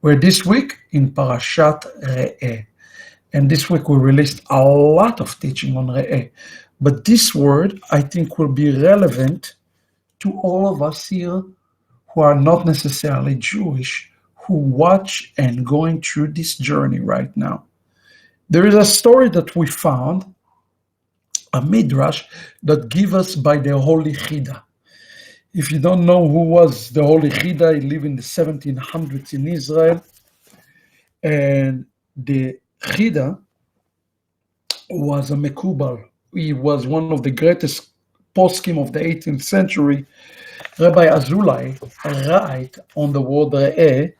We're this week in Parashat Re'eh. And this week we released a lot of teaching on Re'eh. But this word, I think, will be relevant to all of us here who are not necessarily Jewish, who watch and going through this journey right now. There is a story that we found, a midrash, that given us by the Holy Chida. If you don't know who was the Holy Chida, he lived in the 1700s in Israel. And the Chida was a Mekubal. He was one of the greatest poskim of the 18th century. Rabbi Azulai write on the word Re'eh,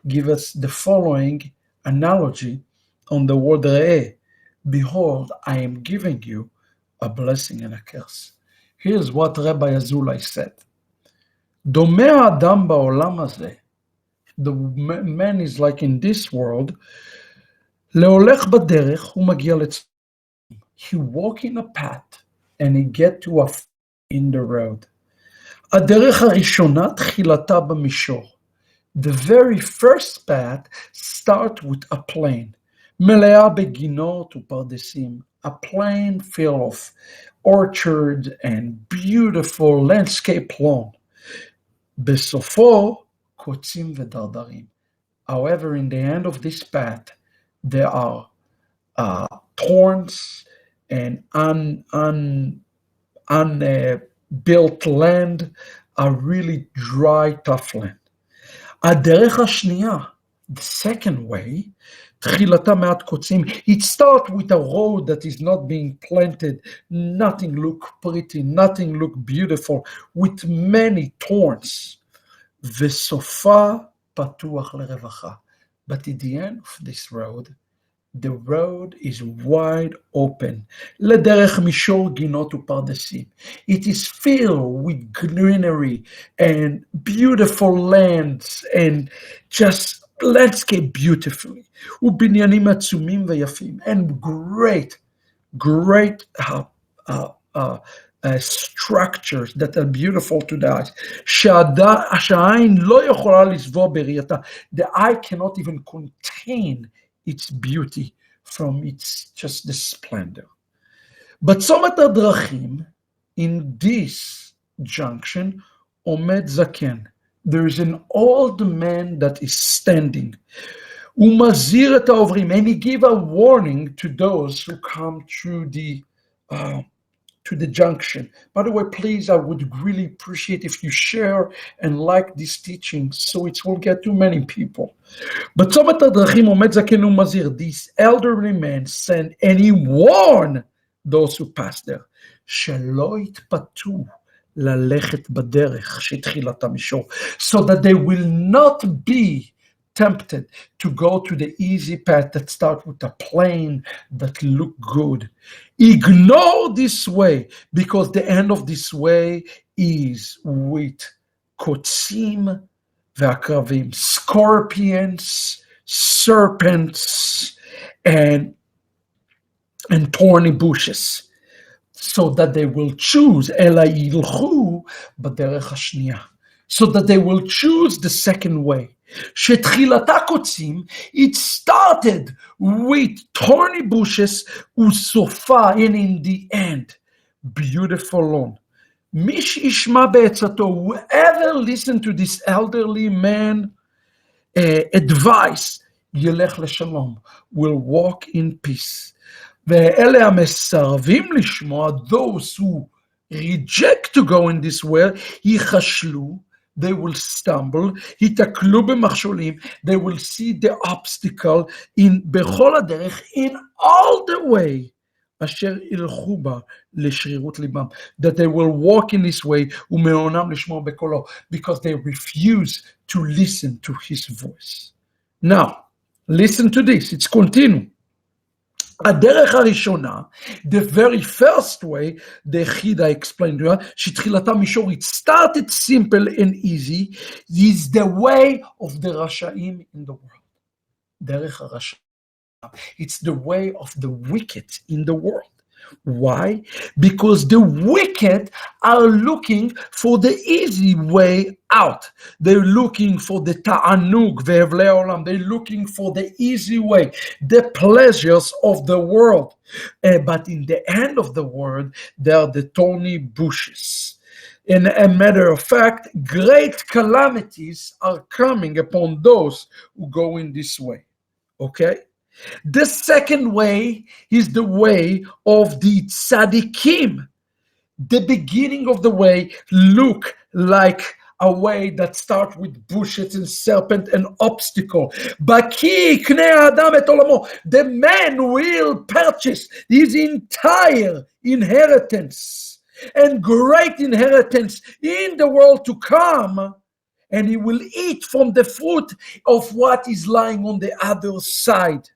give us the following analogy on the word Re'eh. Behold, I am giving you a blessing and a curse. Here's what Rabbi Azulai said. דומה האדם בעולם הזה, the man is like in this world, להולך בדרך, הוא מגיע לצ... He walk in a path and he get to a in the road. הדרך הראשונה תחילתה במישור. The very first path start with a plain. מלאה בגינות ופרדסים. A plain full of orchards and beautiful landscape lawn. בסופו קוצים ודרדרים. However, in the end of this path, there are thorns and unbuilt land, a really dry, tough land. הדרך השנייה, the second way, תחילתה מעט קוצים, it starts with a road that is not being planted, nothing look pretty, nothing look beautiful, with many thorns. וסופה פתוח לרווחה. But at the end of this road, the road is wide open. לדרך מישור גינות ופרדסים. It is filled with greenery and beautiful lands and just landscape beautifully. ובניינים עצומים ויפים. And great structures that are beautiful to the eyes. שהעין לא יכולה לסבול בראייתה. The eye cannot even contain its beauty from its just the splendor. בצומת הדרכים, in this junction, עומד זקן. There is an old man that is standing. הוא מזהיר את העוברים, and he give a warning to those who come through to the junction. By the way, please, I would really appreciate if you share and like this teaching so it will get to many people. בצומת הדרכים עומד זקן ומזהיר. This elderly man sent and he warned those who passed there. שלא יתפתו ללכת בדרך שתחילתה מישור. So that they will not be tempted to go to the easy path that starts with a plain that look good. Ignore this way, because the end of this way is with kotzim ve'akravim, scorpions, serpents, and thorny bushes, so that they will choose ela yilchu b'derech hashniya, so that they will choose the second way. שתחילתה קוצים, it started with thorny bushes, וסופה, and in the end, beautiful lawn. מי שישמע בעצתו, whoever listen to this elderly man advice, ילך לשלום, will walk in peace. ואלה המסרבים לשמוע, those who reject to go in this way, ייחשלו, they will stumble, ייתקלו במכשולים, they will see the obstacle בכל הדרך, in all the way, אשר ילכו בה לשרירות ליבם, that they will walk in this way, ומעונם לשמוע בקולו, because they refuse to listen to his voice. Now, listen to this, it's continue. הדרך הראשונה, the very first way, the Chida explained to her, שתחילתה מישור, it started simple and easy, is the way of the רשעים in the world. דרך הרשעים. It's the way of the wicked in the world. Why? Because the wicked are looking for the easy way out. They're looking for the ta'anug ve'evlei olam. They're looking for the easy way, the pleasures of the world. But in the end of the world, they are the thorny bushes. In a matter of fact, great calamities are coming upon those who go in this way. Okay? The second way is the way of the tzaddikim. The beginning of the way look like a way that starts with bushes and serpent and obstacle. Baki k'nei adam et olamo. The man will purchase his entire inheritance and great inheritance in the world to come, and he will eat from the fruit of what is lying on the other side.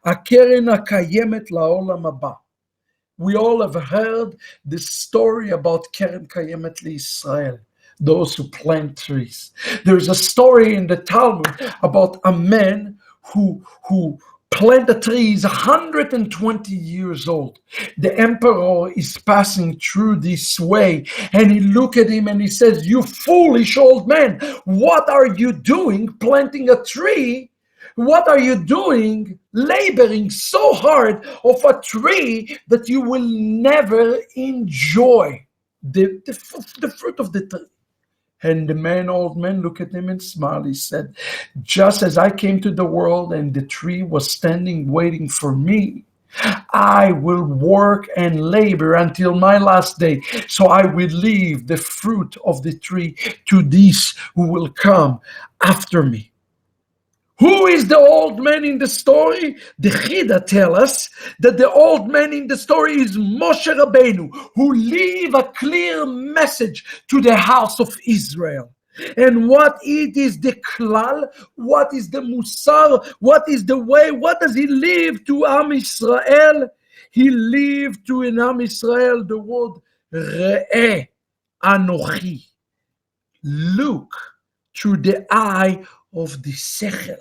הקרן הקיימת לעולם הבא. We all have heard the story about Keren Kayemet LiYisrael, those who plant trees. There's a story in the Talmud about a man who planted a tree. He's 120 years old. The emperor is passing through this way, and he looked at him and he says, "You foolish old man, what are you doing planting a tree? What are you doing laboring so hard of a tree that you will never enjoy the fruit of the tree?" And the old man, looked at him and smiled. He said, "Just as I came to the world and the tree was standing waiting for me, I will work and labor until my last day. So I will leave the fruit of the tree to these who will come after me." Who is the old man in the story? The Chida tell us that the old man in the story is Moshe Rabbeinu, who leave a clear message to the house of Israel. And what it is the klal, what is the musar, what is the way, what does he leave to Am Israel? He leave to in Am Israel the word Re'eh, Anochi. Look through the eye of the sechel,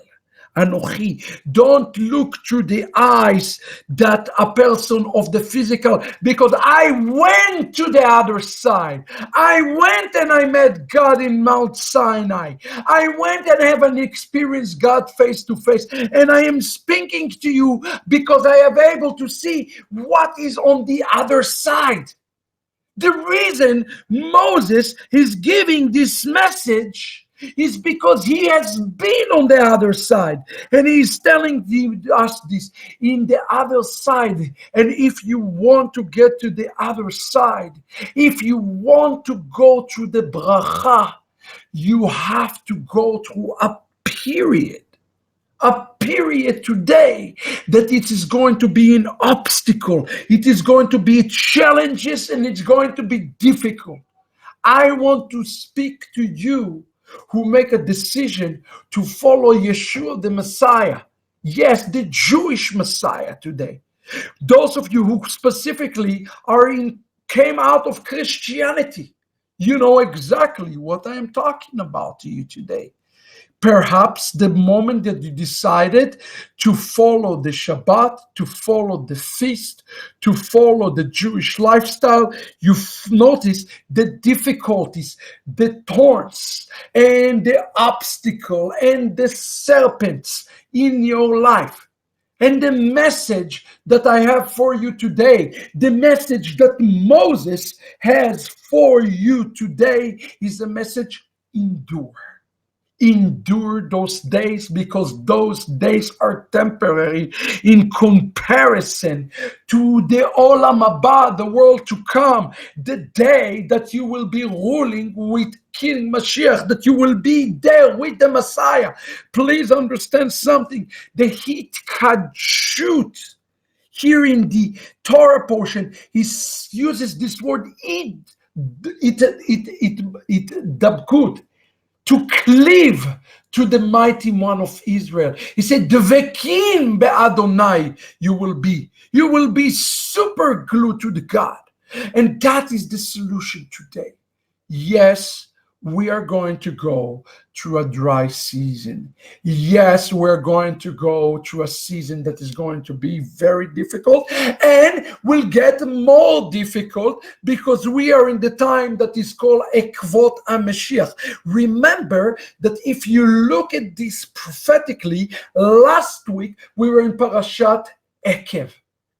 Anochi. Don't look through the eyes that a person of the physical, because I went to the other side. I went and I met God in Mount Sinai. I went and have an experience God face to face. And I am speaking to you because I am able to see what is on the other side. The reason Moses is giving this message is because he has been on the other side, and he's telling us this in the other side. And if you want to get to the other side, if you want to go through the bracha, you have to go through a period today that it is going to be an obstacle, it is going to be challenges, and it's going to be difficult. I want to speak to you who make a decision to follow Yeshua the Messiah. Yes, the Jewish Messiah today. Those of you who specifically came out of Christianity, you know exactly what I am talking about to you today. Perhaps the moment that you decided to follow the Shabbat, to follow the feast, to follow the Jewish lifestyle, you've noticed the difficulties, the thorns, and the obstacle, and the serpents in your life. And the message that I have for you today, the message that Moses has for you today, is the message: endure. Endure those days, because those days are temporary in comparison to the Olam Haba, the world to come, the day that you will be ruling with King Mashiach, that you will be there with the Messiah. Please understand something. The Hit Kajut here in the Torah portion, he uses this word dabkut, to cleave to the mighty one of Israel. He said, Dvekin be'Adonai you will be. You will be super glued to the God. And that is the solution today. Yes, we are going to go through a dry season. Yes, we're going to go through a season that is going to be very difficult and will get more difficult because we are in the time that is called Ekvot HaMashiach. Remember that if you look at this prophetically, last week we were in Parashat Ekev,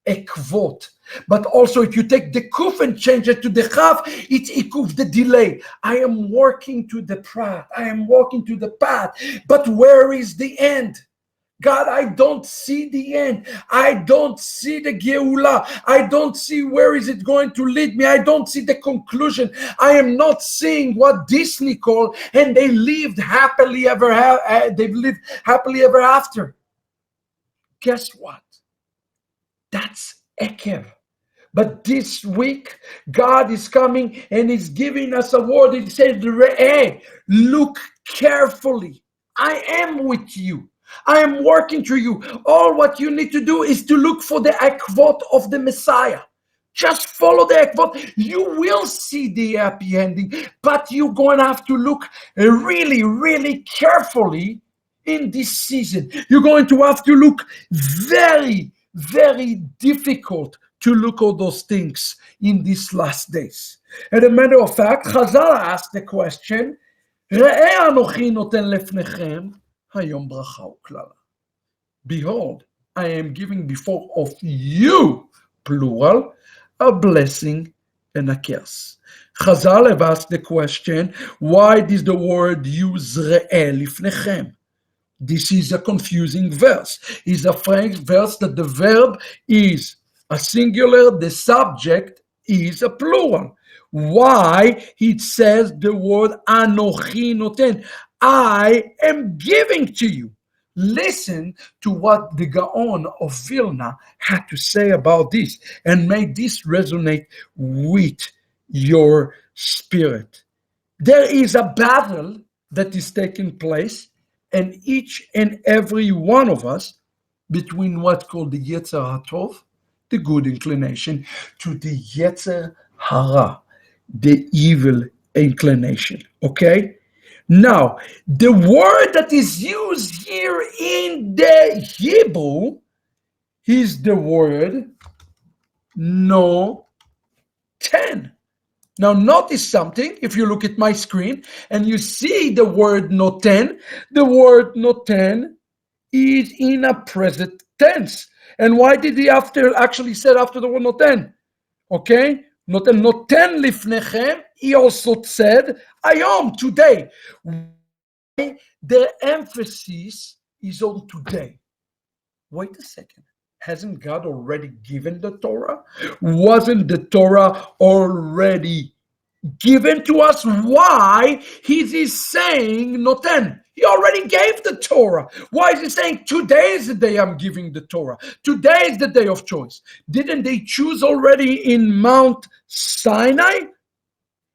Ekvot. But also, if you take the kuf and change it to the chaf, it's ikuf, the delay. I am working to the prat. I am walking to the path. But where is the end? God, I don't see the end. I don't see the geula. I don't see where is it going to lead me. I don't see the conclusion. I am not seeing what Disney called, and they lived happily ever. They've lived happily ever after. Guess what? That's Ekev. But this week, God is coming and He's giving us a word. He says, Re'eh, look carefully. I am with you. I am working through you. All what you need to do is to look for the akvot of the Messiah. Just follow the akvot. You will see the happy ending, but you're going to have to look really, really carefully in this season. You're going to have to look very, very difficult to look at those things in these last days. As a matter of fact, Chazal asked the question, "Re'eh anochi noten lefnechem hayom bracha uklala." Behold, I am giving before of you, plural, a blessing and a curse. Chazal have asked the question, why does the word use re'eh lifnechem? This is a confusing verse. It's a verse that the verb is a singular, the subject is a plural. Why it says the word anochi noten? I am giving to you. Listen to what the Gaon of Vilna had to say about this and make this resonate with your spirit. There is a battle that is taking place, and each and every one of us, between what's called the Yetzer HaTov, the good inclination, to the Yetzer Hara, the evil inclination. Okay? Now, the word that is used here in the Hebrew is the word no ten. Now, notice something. If you look at my screen and you see the word noten, the word noten is in a present tense. And why did he actually said after the word noten? Okay? Noten lifnechem. He also said, ayom, today. Why the emphasis is on today? Wait a second. Hasn't God already given the Torah? Wasn't the Torah already given to us? Why is he saying noten? He already gave the Torah. Why is he saying today is the day I'm giving the Torah? Today is the day of choice. Didn't they choose already in Mount Sinai?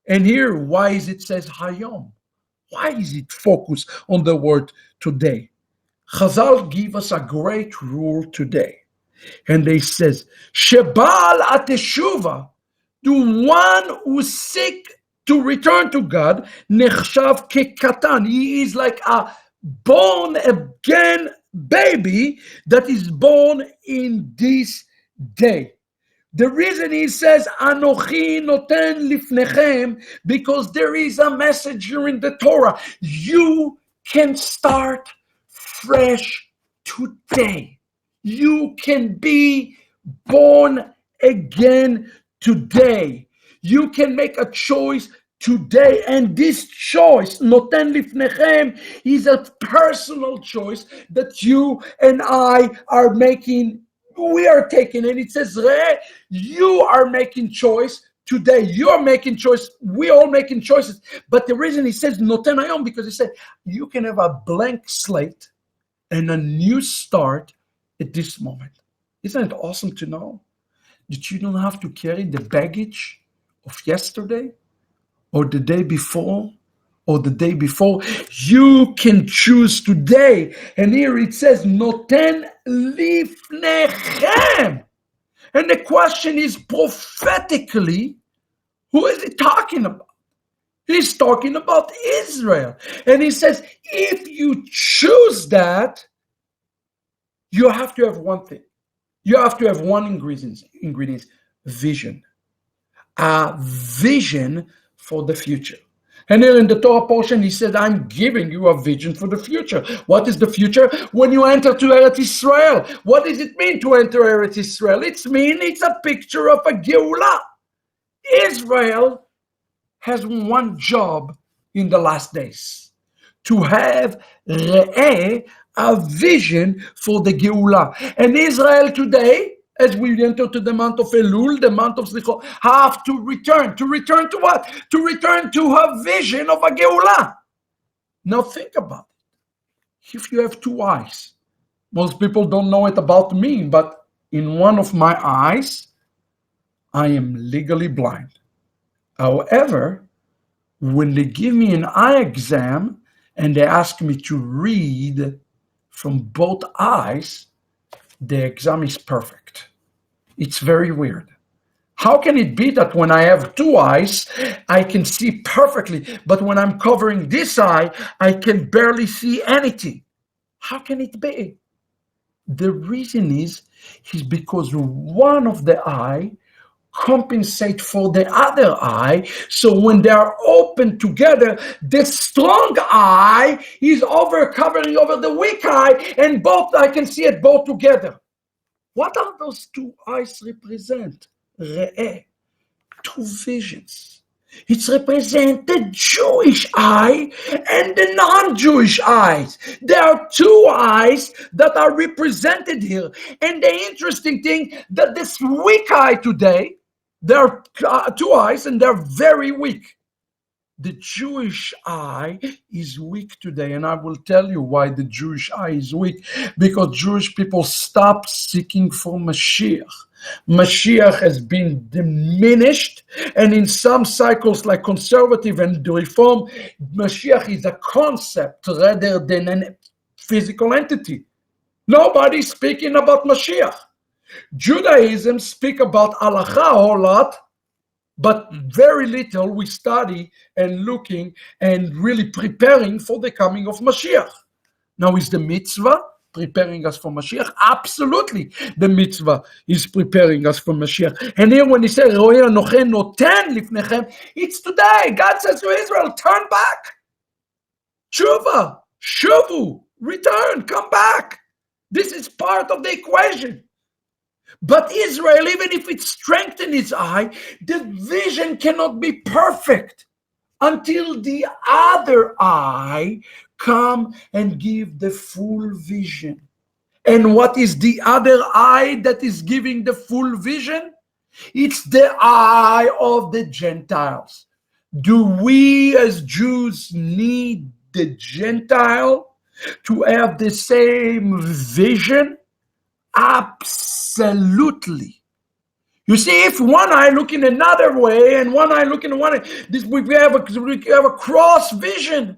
And here, why is it says hayom? Why is it focused on the word today? Chazal give us a great rule today. And they says, Shebal ateshuva, the one who seek to return to God, nechshav kekatan. He is like a born again baby that is born in this day. The reason he says, Anochi noten lifnechem, because there is a message here in the Torah. You can start fresh today. You can be born again today. You can make a choice today. And this choice, noten lifnechem, is a personal choice that you and I are making. We are taking, and it says, you are making choice today. You are making choice. We all making choices. But the reason he says noten hayom, because he said you can have a blank slate and a new start at this moment. Isn't it awesome to know that you don't have to carry the baggage of yesterday or the day before or the day before? You can choose today. And here it says, Noten lifnechem. And the question is prophetically, who is he talking about? He's talking about Israel. And he says, if you choose that, you have to have one thing. You have to have one ingredient, vision. A vision for the future. And here in the Torah portion, he said, I'm giving you a vision for the future. What is the future? When you enter to Eretz Israel. What does it mean to enter Eretz Israel? It's a picture of a Geulah. Israel has one job in the last days, to have Re'eh, a vision for the Geulah. And Israel today, as we enter to the month of Elul, the month of Slichot, have to return. To return to what? To return to a vision of a Geulah. Now think about it. If you have two eyes, most people don't know it about me, but in one of my eyes, I am legally blind. However, when they give me an eye exam and they ask me to read from both eyes, the exam is perfect. It's very weird. How can it be that when I have two eyes, I can see perfectly, but when I'm covering this eye, I can barely see anything? How can it be? The reason is because one of the eye compensate for the other eye, so when they are open together, the strong eye is covering over the weak eye, and both I can see it both together. What are those two eyes represent? Re'eh, two visions. It represents the Jewish eye and the non-Jewish eyes. There are two eyes that are represented here. And the interesting thing that this weak eye today, there are two eyes and they're very weak. The Jewish eye is weak today, and I will tell you why the Jewish eye is weak. Because Jewish people stopped seeking for Mashiach. Mashiach has been diminished, and in some cycles like conservative and reform, Mashiach is a concept rather than a physical entity. Nobody's speaking about Mashiach. Judaism speak about halacha a whole lot, but very little we study and looking and really preparing for the coming of Mashiach. Now, is the mitzvah preparing us for Mashiach? Absolutely, the mitzvah is preparing us for Mashiach. And here when he says, it's today. God says to Israel, turn back. Tshuva, shuvu, return, come back. This is part of the equation. But Israel, even if it strengthens its eye, the vision cannot be perfect until the other eye come and give the full vision. And what is the other eye that is giving the full vision? It's the eye of the Gentiles. Do we as Jews need the Gentile to have the same vision? Absolutely. You see, if one eye looking another way and one eye looking one way, we have a cross vision.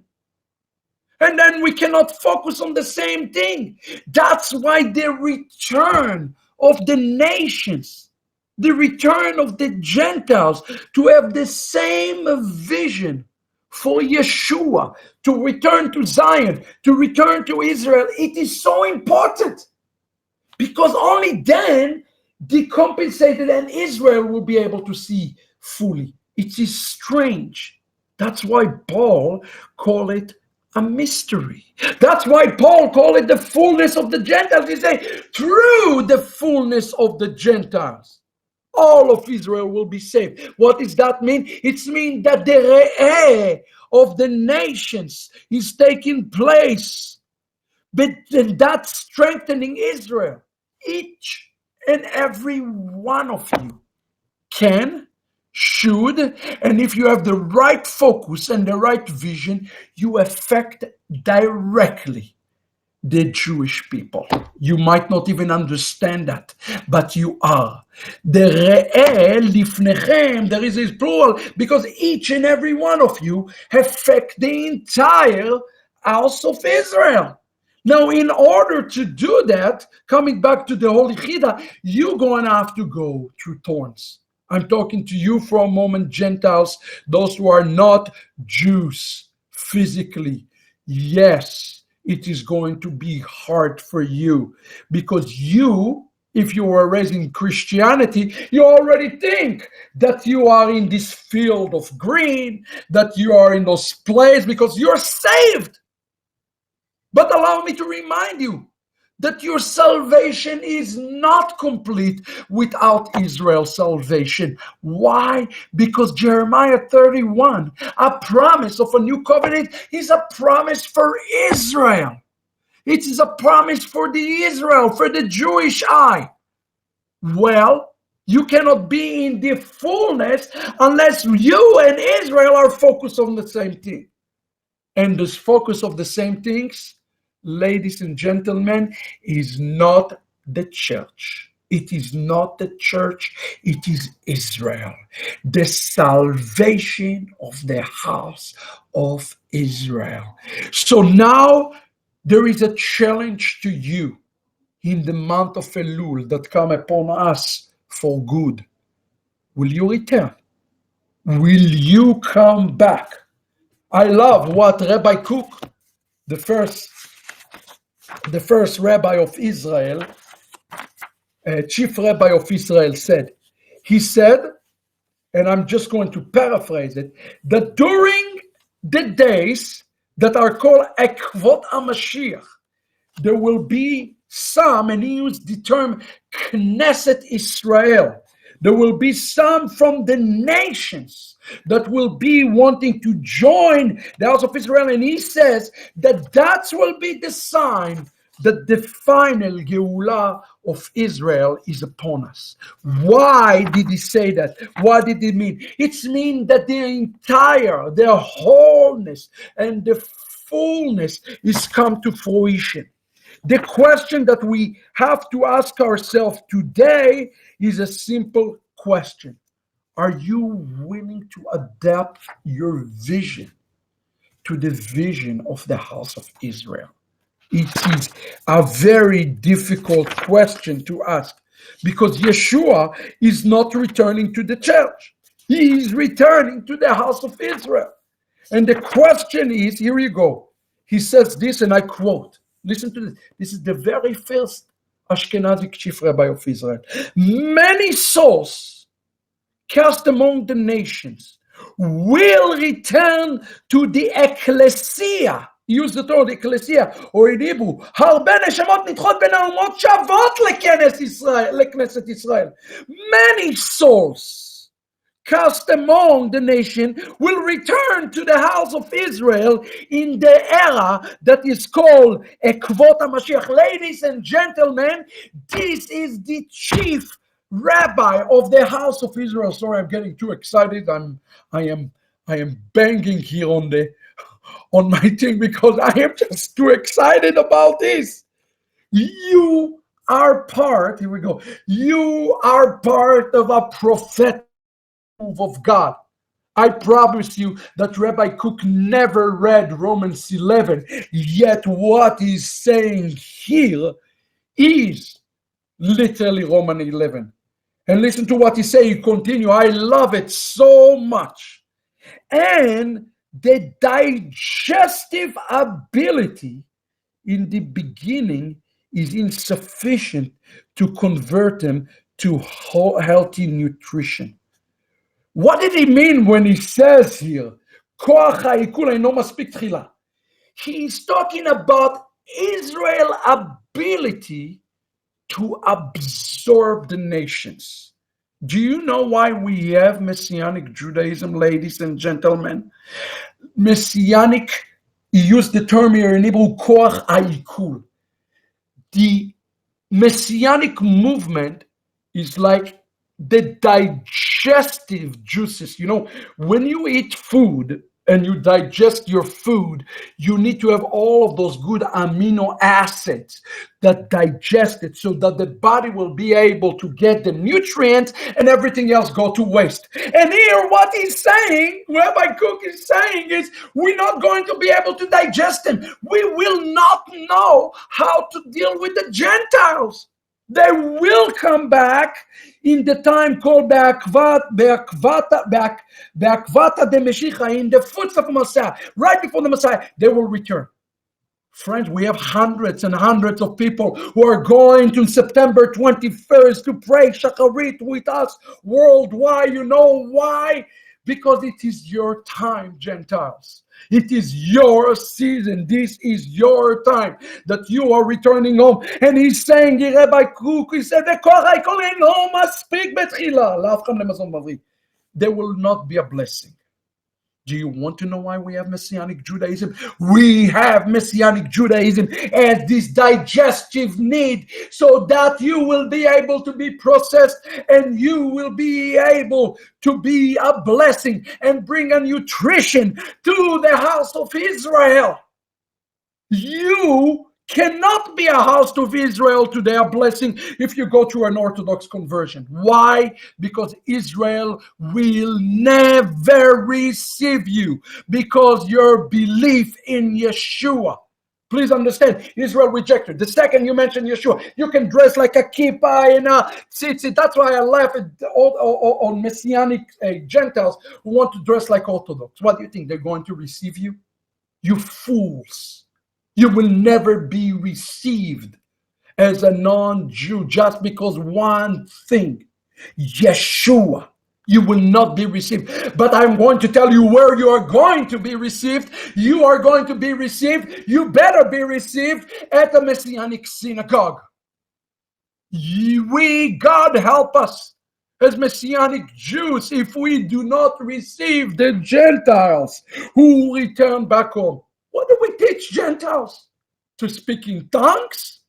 And then we cannot focus on the same thing. That's why the return of the nations, the return of the Gentiles to have the same vision for Yeshua, to return to Zion, to return to Israel, it is so important. Because only then decompensated and Israel will be able to see fully. It is strange. That's why Paul called it a mystery. That's why Paul called it the fullness of the Gentiles. He said, through the fullness of the Gentiles, all of Israel will be saved. What does that mean? It means that the Re'eh of the nations is taking place. But that's strengthening Israel. Each and every one of you can, should, and if you have the right focus and the right vision, you affect directly the Jewish people. You might not even understand that, but you are. The Re'eh lifnechem, there is a plural, because each and every one of you affect the entire house of Israel. Now, in order to do that, coming back to the Holy Chida, you're going to have to go through thorns. I'm talking to you for a moment, Gentiles, those who are not Jews physically. Yes, it is going to be hard for you because you, if you were raised in Christianity, you already think that you are in this field of green, that you are in those places because you're saved. But allow me to remind you that your salvation is not complete without Israel's salvation. Why? Because Jeremiah 31, a promise of a new covenant, is a promise for Israel. It is a promise for the Israel, for the Jewish eye. Well, you cannot be in the fullness unless you and Israel are focused on the same thing. And this focus of the same things, ladies and gentlemen, is not the church. It is not the church, it is Israel. The salvation of the house of Israel. So now there is a challenge to you in the month of Elul that come upon us for good. Will you return? Will you come back? I love what Rabbi Cook, the first rabbi of Israel, chief rabbi of Israel, said. He said, and I'm just going to paraphrase it, that during the days that are called Ahavat HaMashiach, there will be some, and he used the term Knesset Israel. There will be some from the nations that will be wanting to join the house of Israel. And he says that will be the sign that the final Geulah of Israel is upon us. Why did he say that? What did it mean? It means that their wholeness and the fullness is come to fruition. The question that we have to ask ourselves today is a simple question. Are you willing to adapt your vision to the vision of the house of Israel? It is a very difficult question to ask because Yeshua is not returning to the church. He is returning to the house of Israel. And the question is, here you go. He says this, and I quote. Listen to this. This is the very first Ashkenazi chief rabbi of Israel. Many souls cast among the nations will return to the ecclesia. Use the term ecclesia, or in Hebrew, הרבה נשמות נדחות בין האומות שוות לכנסת ישראל. Many souls cast among the nation will return to the house of Israel in the era that is called Ahavat HaMashiach. Ladies and gentlemen, this is the chief rabbi of the house of Israel. Sorry, I'm getting too excited. I am banging here on my thing because I am just too excited about this. You are part, here we go. You are part of a prophetic move of God. I promise you that Rabbi Cook never read Romans 11, yet what he's saying here is literally Romans 11. And listen to what he says, he continue. I love it so much. And the digestive ability in the beginning is insufficient to convert them to healthy nutrition. What did he mean when he says here, כוח העיכול אינו מספיק תחילה? He's talking about Israel's ability to absorb the nations. Do you know why we have Messianic Judaism, ladies and gentlemen? Messianic, he used the term here in Hebrew, כוח העיכול. The Messianic movement is like the digestive juices. You know, when you eat food and you digest your food, you need to have all of those good amino acids that digest it so that the body will be able to get the nutrients and everything else go to waste. And here what he's saying, Rabbi Cook is saying is, we're not going to be able to digest them. We will not know how to deal with the Gentiles. They will come back in the time called Be'akvata de Meshicha, in the footsteps of Messiah, right before the Messiah, they will return. Friends, we have hundreds and hundreds of people who are going to September 21st to pray Shacharit with us worldwide. You know why? Because it is your time, Gentiles. It is your season. This is your time that you are returning home. And he's saying, Rabbi Kruk, he said, there will not be a blessing. Do you want to know why we have Messianic Judaism? We have Messianic Judaism as this digestive need so that you will be able to be processed and you will be able to be a blessing and bring a nutrition to the house of Israel. You cannot be a house of Israel today, a blessing, if you go through an Orthodox conversion. Why? Because Israel will never receive you because your belief in Yeshua. Please understand, Israel rejected. The second you mention Yeshua, you can dress like a kippah and a tzitzit. That's why I laugh at on Messianic Gentiles who want to dress like Orthodox. What do you think? They're going to receive you? You fools. You will never be received as a non-Jew just because one thing, Yeshua, you will not be received. But I'm going to tell you where you are going to be received. You are going to be received. You better be received at the Messianic synagogue. God help us as Messianic Jews if we do not receive the Gentiles who return back home. What do we teach Gentiles? To speak in tongues?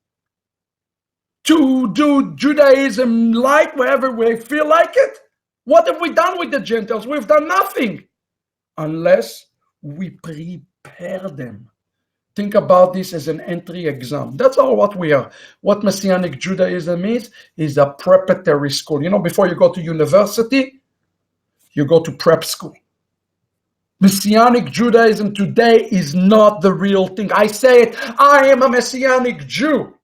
To do Judaism light wherever we feel like it? What have we done with the Gentiles? We've done nothing unless we prepare them. Think about this as an entry exam. That's all what we are. What Messianic Judaism is a preparatory school. You know, before you go to university, you go to prep school. Messianic Judaism today is not the real thing. I say it, I am a Messianic Jew.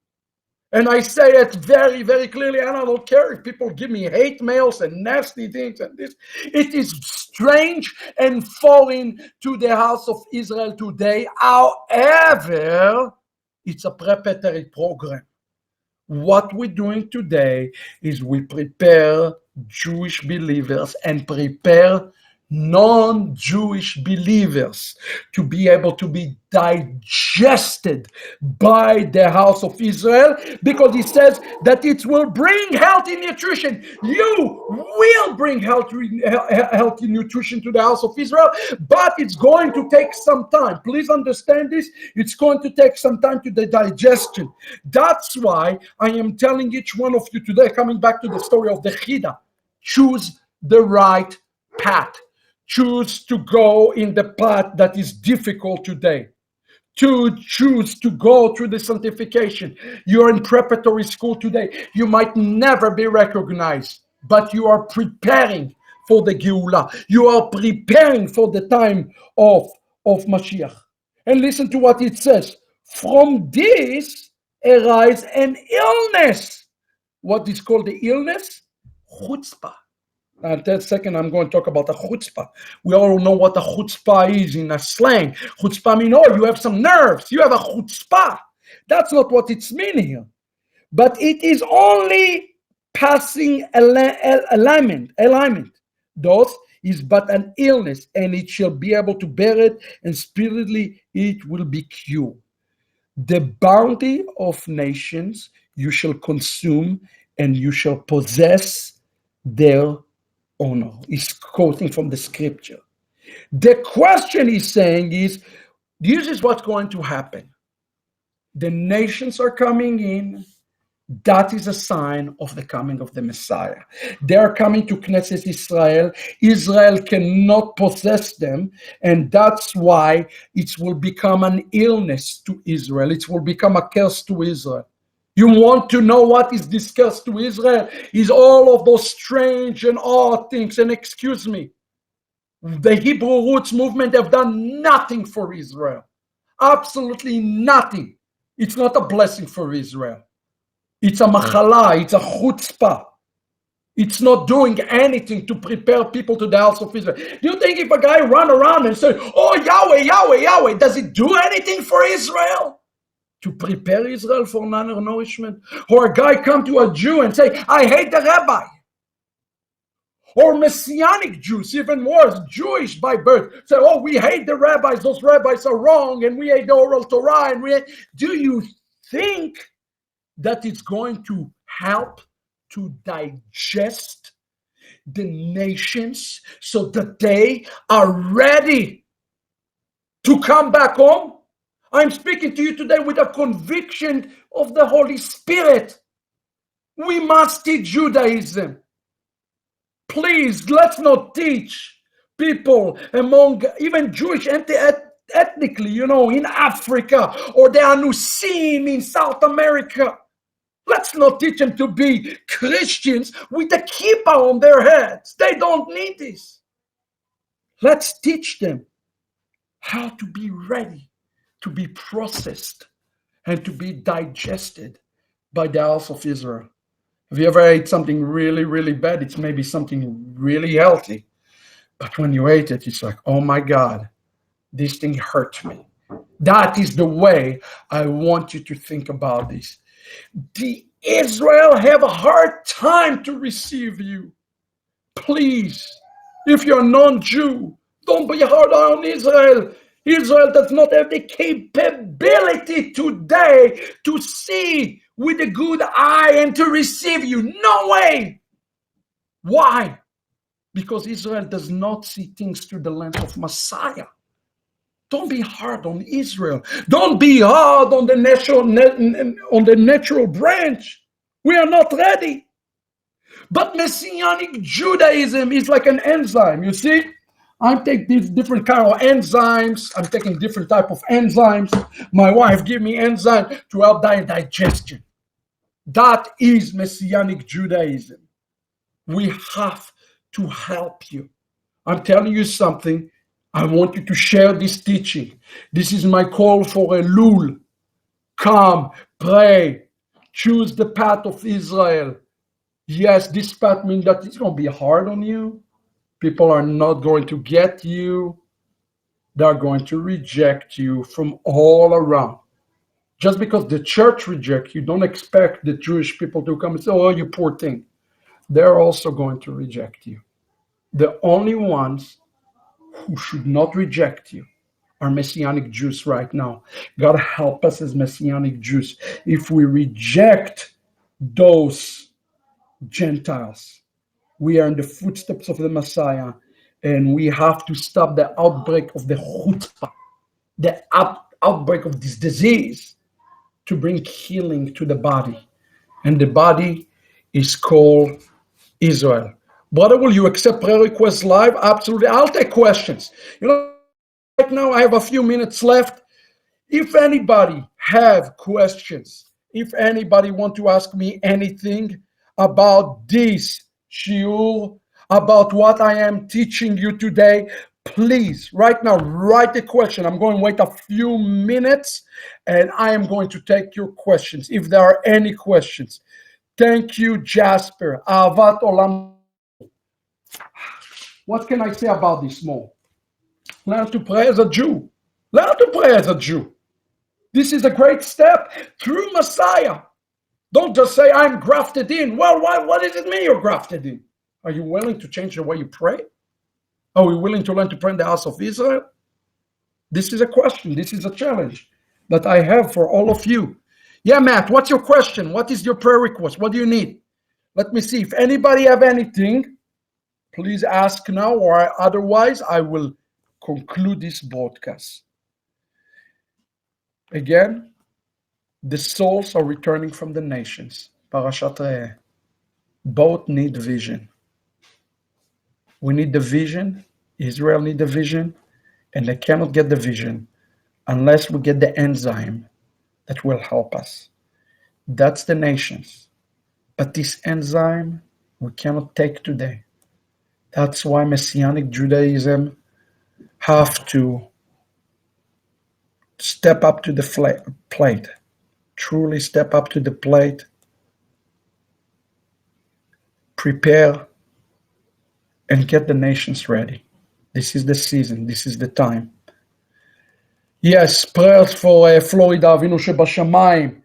And I say it very, very clearly, and I don't care if people give me hate mails and nasty things and this. It is strange and foreign to the house of Israel today. However, it's a preparatory program. What we're doing today is we prepare Jewish believers and prepare non-Jewish believers to be able to be digested by the house of Israel, because he says that it will bring healthy nutrition. You will bring healthy nutrition to the house of Israel, but it's going to take some time. Please understand this. It's going to take some time to the digestion. That's why I am telling each one of you today, coming back to the story of the Chida, choose the right path. Choose to go in the path that is difficult today. To choose to go through the sanctification. You're in preparatory school today. You might never be recognized, but you are preparing for the Geula. You are preparing for the time of Mashiach. And listen to what it says. From this arise an illness. What is called the illness? Chutzpah. And that second, I'm going to talk about a chutzpah. We all know what a chutzpah is in a slang. Chutzpah means, oh, you have some nerves. You have a chutzpah. That's not what it's meaning here. But it is only passing alignment. Thus is but an illness, and it shall be able to bear it, and spiritually it will be cured. The bounty of nations you shall consume, and you shall possess their honor. He's quoting from the scripture. The question he's saying is, this is what's going to happen. The nations are coming in. That is a sign of the coming of the Messiah. They are coming to Knesset Israel. Israel cannot possess them, and that's why it will become an illness to Israel. It will become a curse to Israel. You want to know what is discussed to Israel? Is all of those strange and odd things. And excuse me, the Hebrew Roots movement have done nothing for Israel. Absolutely nothing. It's not a blessing for Israel. It's a machala, it's a chutzpah. It's not doing anything to prepare people to the house of Israel. Do you think if a guy run around and say, oh, Yahweh, Yahweh, Yahweh, does it do anything for Israel? To prepare Israel for nourishment? Or a guy come to a Jew and say, I hate the rabbi. Or Messianic Jews, even worse, Jewish by birth, say, oh, we hate the rabbis, those rabbis are wrong, and we hate the oral Torah. Do you think that it's going to help to digest the nations so that they are ready to come back home? I'm speaking to you today with a conviction of the Holy Spirit. We must teach Judaism. Please, let's not teach people among even Jewish ethnically, in Africa, or the Anusim in South America. Let's not teach them to be Christians with a kippah on their heads. They don't need this. Let's teach them how to be ready, to be processed, and to be digested by the house of Israel. Have you ever ate something really, really bad? It's maybe something really healthy. But when you ate it, it's like, oh my God, this thing hurt me. That is the way I want you to think about this. The Israel have a hard time to receive you. Please, if you're non-Jew, don't be hard on Israel. Israel does not have the capability today to see with a good eye and to receive you. No way. Why? Because Israel does not see things through the lens of Messiah. Don't be hard on Israel. Don't be hard on the natural branch. We are not ready. But Messianic Judaism is like an enzyme. You see, I take these different kind of enzymes. I'm taking different type of enzymes. My wife gave me enzyme to help digestion. That is Messianic Judaism. We have to help you. I'm telling you something. I want you to share this teaching. This is my call for Elul. Come, pray, choose the path of Israel. Yes, this path means that it's going to be hard on you. People are not going to get you. They're going to reject you from all around. Just because the church rejects you, don't expect the Jewish people to come and say, oh, you poor thing. They're also going to reject you. The only ones who should not reject you are Messianic Jews right now. God help us as Messianic Jews. If we reject those Gentiles, we are in the footsteps of the Messiah, and we have to stop the outbreak of the chutzpah, the outbreak of this disease, to bring healing to the body. And the body is called Israel. Brother, will you accept prayer requests live? Absolutely. I'll take questions. Right now I have a few minutes left. If anybody have questions, if anybody want to ask me anything about this shiur, about what I am teaching you today, please, right now, write the question. I'm going to wait a few minutes, and I am going to take your questions, if there are any questions. Thank you, Jasper. Ahavat Olam. What can I say about this more? Learn to pray as a Jew. Learn to pray as a Jew. This is a great step through Messiah. Don't just say, I'm grafted in. Well, what does it mean you're grafted in? Are you willing to change the way you pray? Are we willing to learn to pray in the house of Israel? This is a question. This is a challenge that I have for all of you. Yeah, Matt, what's your question? What is your prayer request? What do you need? Let me see. If anybody have anything, please ask now, or otherwise I will conclude this broadcast. Again, the souls are returning from the nations. Parashat Re'eh. Both need vision. We need the vision. Israel need the vision. And they cannot get the vision unless we get the enzyme that will help us. That's the nations. But this enzyme we cannot take today. That's why Messianic Judaism have to step up to the plate. Truly step up to the plate prepare and get the nations ready. This is the season. This is the time. Yes, prayers for Florida, Avinu Shebashamayim.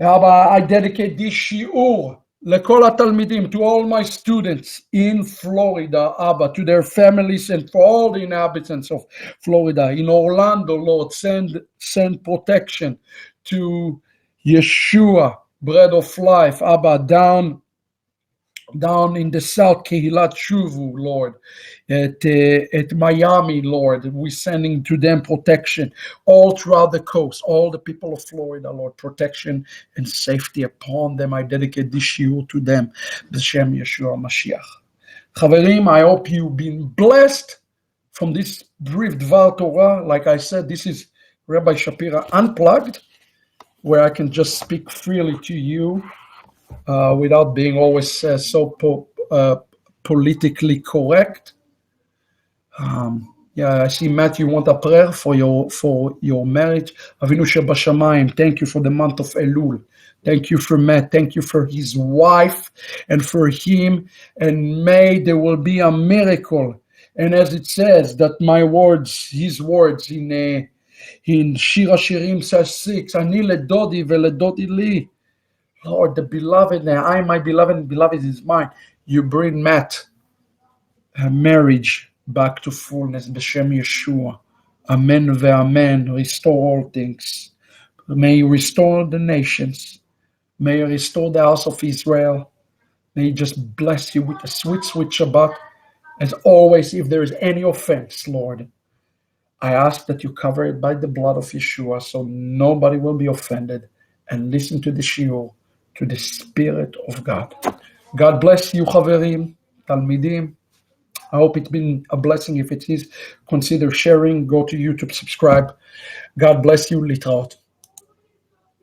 Abba, I dedicate this shiur לכל התלמידים, to all my students in Florida, Abba, to their families and for all the inhabitants of Florida. In Orlando, Lord, send protection to Yeshua, bread of life, Abba, down in the South, Kehilat Shuvu, Lord, at Miami, Lord. We're sending to them protection all throughout the coast, all the people of Florida, Lord, protection and safety upon them. I dedicate this shiur to them, B'Shem Yeshua Mashiach. Chaverim, I hope you've been blessed from this brief Dvar Torah. Like I said, this is Rabbi Shapira Unplugged, where I can just speak freely to you. Without being always so politically correct. I see Matthew want a prayer for your marriage. Avinu Shebashamayim, thank you for the month of Elul. Thank you for Matt. Thank you for his wife and for him. And may there will be a miracle. And as it says that his words in Shir Hashirim 6, Ani ledodi veledodi li. Lord, the beloved, I, my beloved, and beloved is mine. You bring Matt, marriage back to fullness, B'Shem Yeshua. Amen ve'amen. Restore all things. May you restore the nations. May you restore the house of Israel. May you just bless you with a sweet, sweet Shabbat. As always, if there is any offense, Lord, I ask that you cover it by the blood of Yeshua so nobody will be offended, and listen to the shiur, to the Spirit of God. God bless you, Chaverim, Talmidim. I hope it's been a blessing. If it is, consider sharing. Go to YouTube, subscribe. God bless you. Litraot.